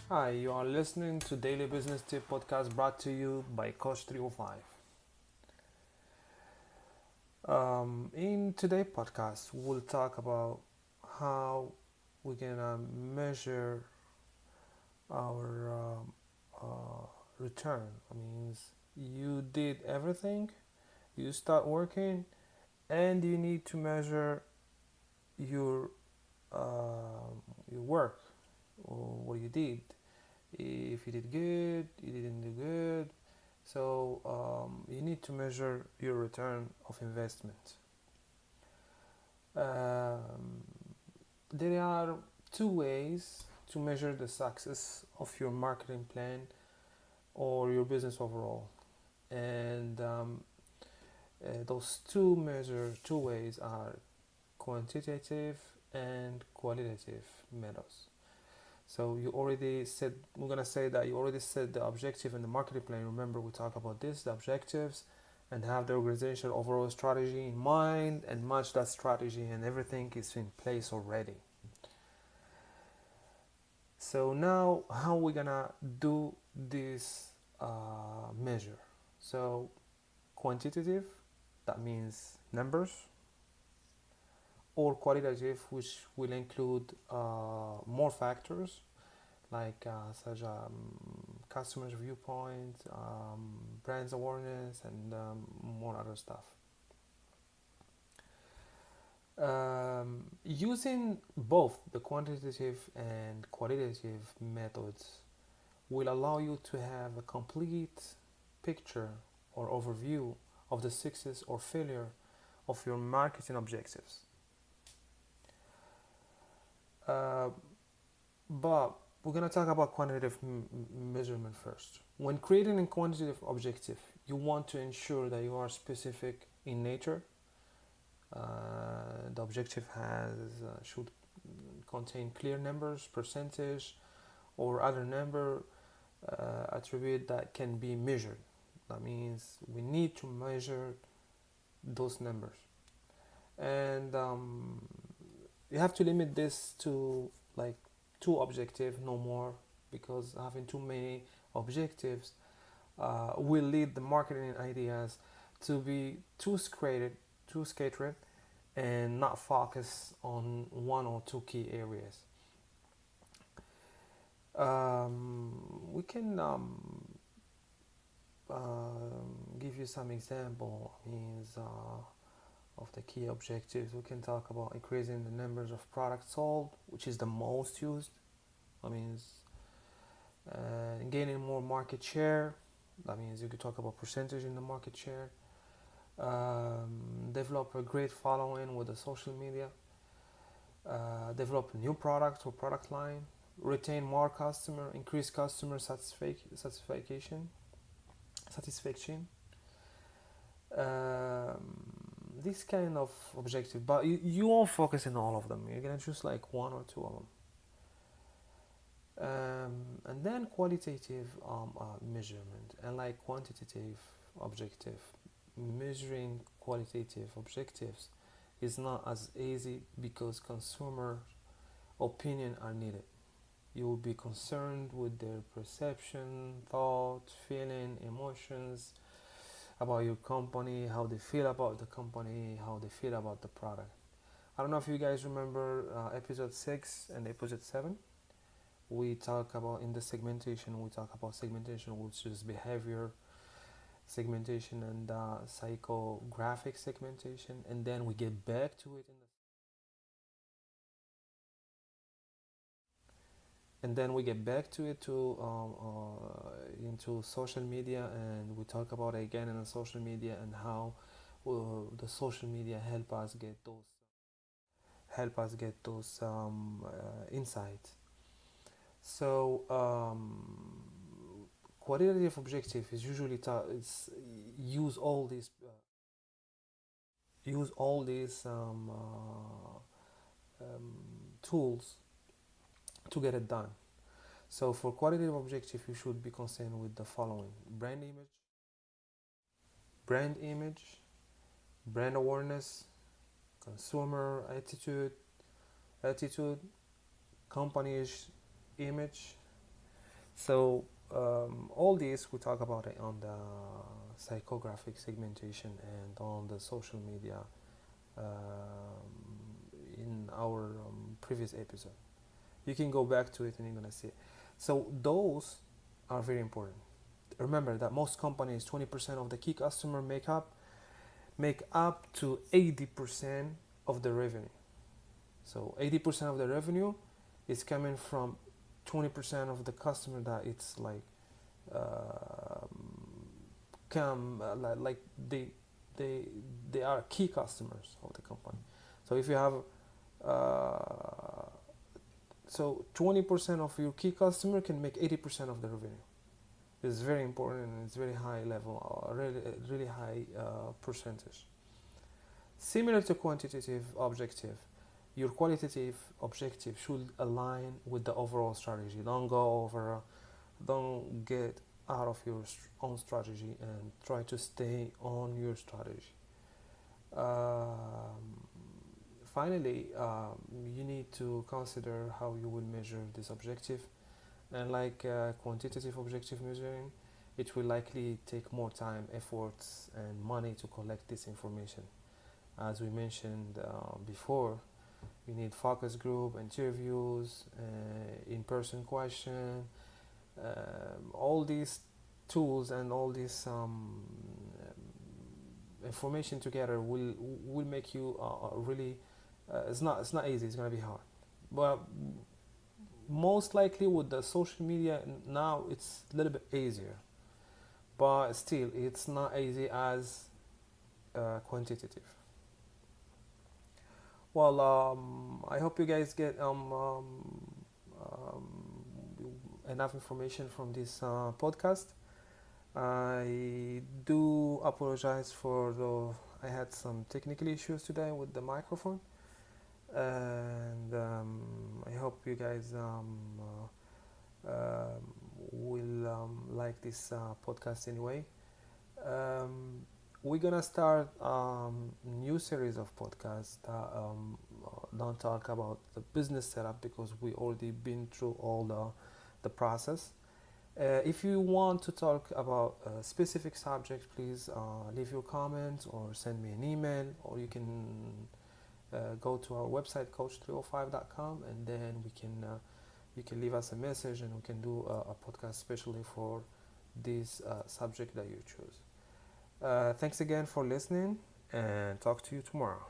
Hi, you are listening to Daily Business Tip podcast brought to you by Coach 305. In today's podcast, we'll talk about how we're gonna measure our return. I mean, you did everything, you start working, and you need to measure your your work or what you did. If you did good, you didn't do good. So you need to measure your return of investment. Um, there are two ways to measure the success of your marketing plan or your business overall, and those two ways are quantitative and qualitative methods. So you already said, we're gonna say that you already set the objective in the marketing plan. Remember, we talk about this, the objectives, and have the organization overall strategy in mind and match that strategy, and everything is in place already. So now, how we gonna do this measure? So quantitative, that means numbers, or qualitative, which will include more factors like such customers viewpoints, brands awareness, and more other stuff. Using both the quantitative and qualitative methods will allow you to have a complete picture or overview of the success or failure of your marketing objectives. Uh, but we're going to talk about quantitative measurement first. When creating a quantitative objective, you want to ensure that you are specific in nature. The objective should contain clear numbers, percentage, or other number attribute that can be measured. That means we need to measure those numbers, and you have to limit this to like two objectives, no more, because having too many objectives will lead the marketing ideas to be too scattered, and not focus on one or two key areas. We can give you some example means of the key objectives. We can talk about increasing the numbers of products sold, which is the most used. That means gaining more market share. That means you could talk about percentage in the market share. Develop a great following with the social media. Develop a new product or product line. Retain more customer. Increase customer satisfaction. This kind of objective, but you won't focus in all of them. You're gonna choose like one or two of them. And then qualitative measurement, and like quantitative objective. Measuring qualitative objectives is not as easy because consumer opinion are needed. You will be concerned with their perception, thought, feeling, emotions about your company, how they feel about the company, how they feel about the product. I don't know if you guys remember episode 6 and episode 7. We talk about in the segmentation, we talk about segmentation, which is behavior segmentation and psychographic segmentation, and then we get back to it and then we get back to it to into social media, and we talk about it again in the social media and how the social media help us get those insights. So qualitative objective is usually it's use all these tools to get it done. So for qualitative objective, you should be concerned with the following: brand image, brand awareness, consumer attitude, company's image, So all this we talk about it on the psychographic segmentation and on the social media in our previous episode. You can go back to it and you're gonna see it. So those are very important. Remember that most companies 20% of the key customer make up to 80% of the revenue. So 80% of the revenue is coming from 20% of the customer that it's like come like they they are key customers of the company. So if you have so 20% of your key customer can make 80% of the revenue. It's very important and it's very high level, really high percentage. Similar to quantitative objective, your qualitative objective should align with the overall strategy. Don't get out of your own strategy and try to stay on your strategy. Finally, you need to consider how you will measure this objective. And like quantitative objective measuring, it will likely take more time, efforts, and money to collect this information. As we mentioned before, you need focus group, interviews, in-person question, all these tools and all this information together will make you really. It's not easy. It's gonna be hard, but most likely with the social media now it's a little bit easier. But still, it's not easy as quantitative. Well, I hope you guys get enough information from this podcast. I do apologize for I had some technical issues today with the microphone, and I hope you guys will like this podcast anyway. We're gonna start new series of podcasts that don't talk about the business setup because we already been through all the process. If you want to talk about a specific subject, please leave your comments or send me an email, or you can go to our website coach305.com, and then you can leave us a message and we can do a podcast especially for this subject that you choose. Thanks again for listening, and talk to you tomorrow.